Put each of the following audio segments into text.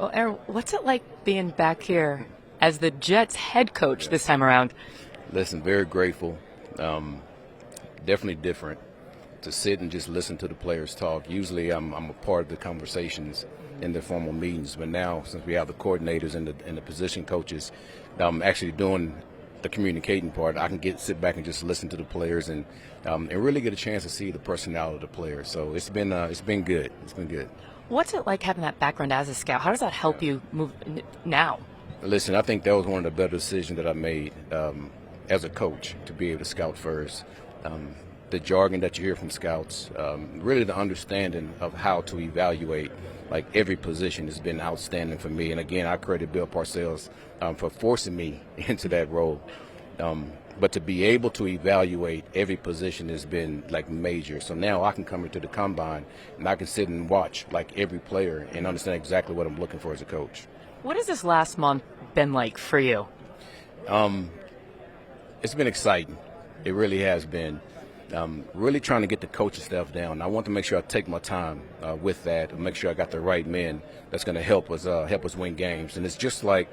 Well, Aaron, what's it like being back here as the Jets head coach this time around? Listen, very grateful. Definitely different to sit and just listen to the players talk. Usually I'm a part of the conversations in the formal meetings, but now since we have the coordinators and the position coaches, I'm actually doing the communicating part. I can sit back and just listen to the players and really get a chance to see the personality of the players. So it's been good. It's been good. What's it like having that background as a scout? How does that help you move now? Listen, I think that was one of the better decisions that I made as a coach, to be able to scout first. The jargon that you hear from scouts, really the understanding of how to evaluate like every position has been outstanding for me. And again, I credit Bill Parcells for forcing me into that role. But to be able to evaluate every position has been like major. So now I can come into the combine and I can sit and watch like every player and understand exactly what I'm looking for as a coach. What has this last month been like for you? It's been exciting. It really has been. Really trying to get the coaching staff down. I want to make sure I take my time with that and make sure I got the right men that's going to help us win games. And it's just like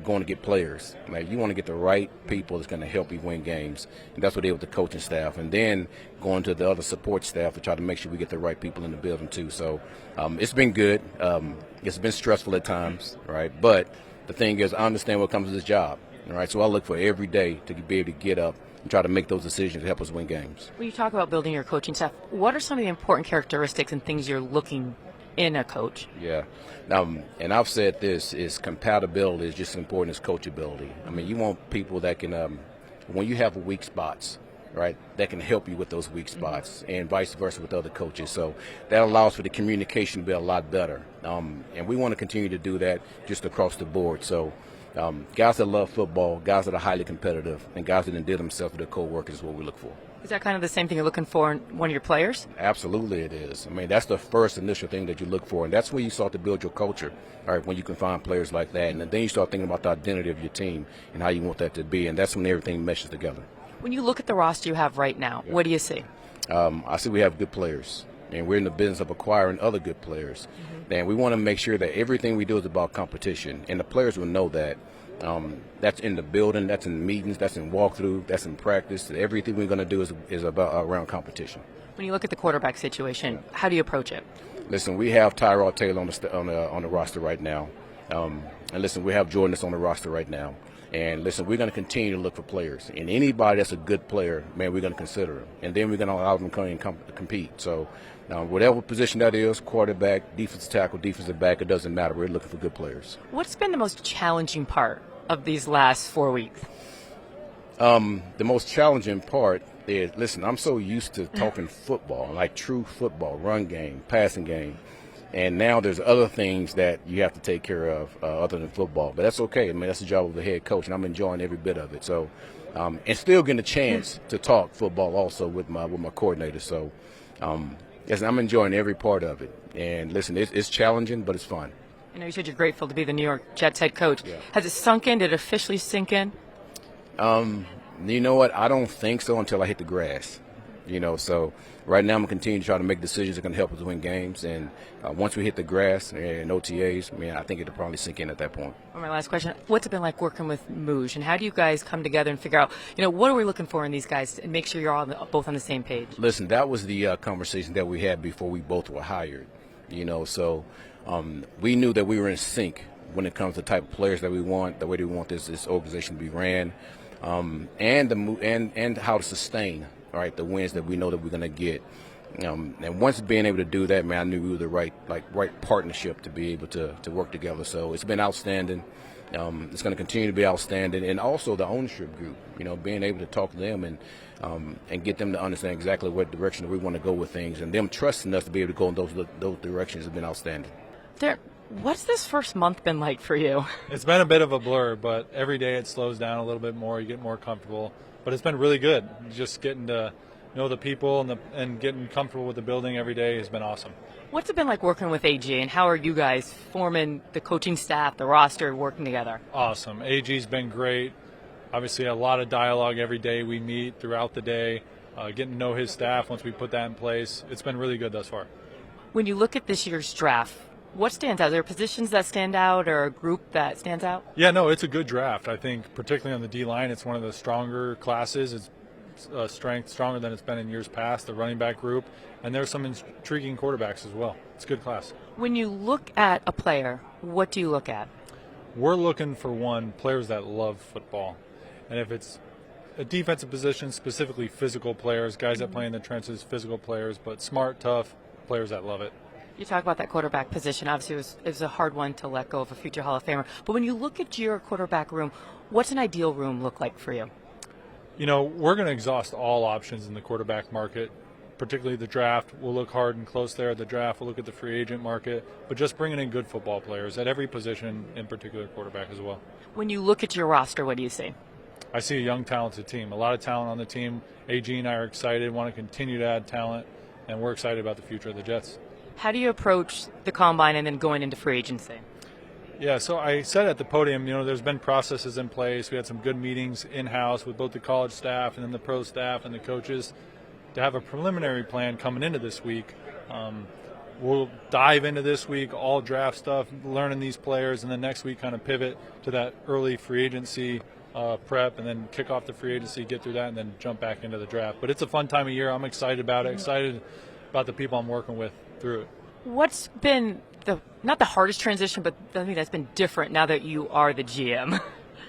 going to get players. Like, you want to get the right people that's going to help you win games, and that's what they do with the coaching staff. And then going to the other support staff to try to make sure we get the right people in the building too. So it's been good. It's been stressful at times, right? But the thing is, I understand what comes with this job, all right? So I look for every day to be able to get up and try to make those decisions to help us win games. When you talk about building your coaching staff, what are some of the important characteristics and things you're looking in a coach? Yeah. And I've said this, is compatibility is just as important as coachability. I mean, you want people that can, when you have weak spots, right, that can help you with those weak spots, and vice versa with other coaches. So that allows for the communication to be a lot better. And we want to continue to do that just across the board. So guys that love football, guys that are highly competitive, and guys that endear themselves with their co-workers is what we look for. Is that kind of the same thing you're looking for in one of your players? Absolutely it is. I mean, that's the first initial thing that you look for, and that's when you start to build your culture, all right, when you can find players like that. And then you start thinking about the identity of your team and how you want that to be, and that's when everything meshes together. When you look at the roster you have right now, what do you see? I see we have good players, and we're in the business of acquiring other good players. And we want to make sure that everything we do is about competition, and the players will know that. That's in the building, that's in meetings, that's in walkthrough, that's in practice. Everything we're going to do is about around competition. When you look at the quarterback situation, how do you approach it? Listen, we have Tyrod Taylor on the roster right now. And listen, we have Jordan that's on the roster right now. And listen, we're going to continue to look for players. And anybody that's a good player, man, we're going to consider them. And then we're going to allow them to come and compete. So whatever position that is, quarterback, defensive tackle, defensive back, it doesn't matter. We're looking for good players. What's been the most challenging part of these last 4 weeks? The most challenging part is, listen, I'm so used to talking football, like true football, run game, passing game. And now there's other things that you have to take care of other than football. But that's okay. I mean, that's the job of the head coach, and I'm enjoying every bit of it. So, and still getting a chance to talk football also with my coordinator. So, yes, I'm enjoying every part of it. And listen, it's challenging, but it's fun. I know you said you're grateful to be the New York Jets head coach. Yeah. Has it sunk in? Did it officially sink in? You know what? I don't think so until I hit the grass. So right now I'm going to continue to try to make decisions that are going to help us win games. And once we hit the grass and OTAs, I think it'll probably sink in at that point. Well, my last question, what's it been like working with Mougey? And how do you guys come together and figure out, what are we looking for in these guys and make sure you're all both on the same page? Listen, that was the conversation that we had before we both were hired. So we knew that we were in sync when it comes to the type of players that we want, the way that we want this organization to be ran, and how to sustain, all right, the wins that we know that we're going to get. And once being able to do that, man, I knew we were the right partnership to be able to work together. So it's been outstanding. It's going to continue to be outstanding, and also the ownership group. Being able to talk to them and get them to understand exactly what direction we want to go with things, and them trusting us to be able to go in those directions has been outstanding. What's this first month been like for you? It's been a bit of a blur, but every day it slows down a little bit more. You get more comfortable, but it's been really good. Just getting to know the people and getting comfortable with the building every day has been awesome. What's it been like working with AG, and how are you guys forming the coaching staff, the roster, working together? Awesome. AG's been great. Obviously, a lot of dialogue every day. We meet throughout the day, getting to know his staff once we put that in place. It's been really good thus far. When you look at this year's draft, What stands out? Are there positions that stand out or a group that stands out? Yeah, no, it's a good draft. I think particularly on the D-line, it's one of the stronger classes. It's strength stronger than it's been in years past, the running back group, and there's some intriguing quarterbacks as well. It's a good class. When you look at a player, what do you look at? We're looking for players that love football. And if it's a defensive position, specifically physical players, guys that play in the trenches, physical players, but smart, tough players that love it. You talk about that quarterback position. Obviously, it was a hard one to let go of a future Hall of Famer. But when you look at your quarterback room, what's an ideal room look like for you? You know, we're going to exhaust all options in the quarterback market, particularly the draft. We'll look hard and close there at the draft. We'll look at the free agent market, but just bringing in good football players at every position, in particular quarterback as well. When you look at your roster, what do you see? I see a young, talented team, a lot of talent on the team. Jeane and I are excited, want to continue to add talent, and we're excited about the future of the Jets. How do you approach the combine and then going into free agency? Yeah, so I said at the podium, you know, there's been processes in place. We had some good meetings in-house with both the college staff and then the pro staff and the coaches to have a preliminary plan coming into this week. We'll dive into this week, all draft stuff, learning these players, and then next week kind of pivot to that early free agency prep and then kick off the free agency, get through that, and then jump back into the draft. But it's a fun time of year. I'm excited about it, excited about the people I'm working with through it. What's been not the hardest transition, but I think that's been different now that you are the GM?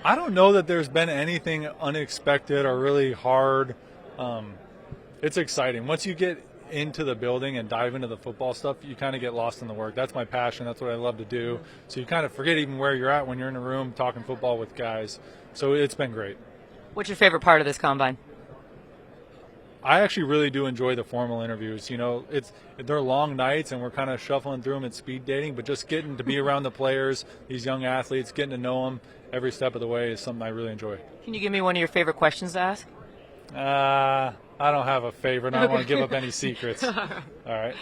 I don't know that there's been anything unexpected or really hard. It's exciting. Once you get into the building and dive into the football stuff, you kind of get lost in the work. That's my passion. That's what I love to do. So you kind of forget even where you're at when you're in a room talking football with guys. So it's been great. What's your favorite part of this combine? I actually really do enjoy the formal interviews. You know, they're long nights and we're kind of shuffling through them and speed dating, but just getting to be around the players, these young athletes, getting to know them every step of the way is something I really enjoy. Can you give me one of your favorite questions to ask? I don't have a favorite. I don't want to give up any secrets. All right.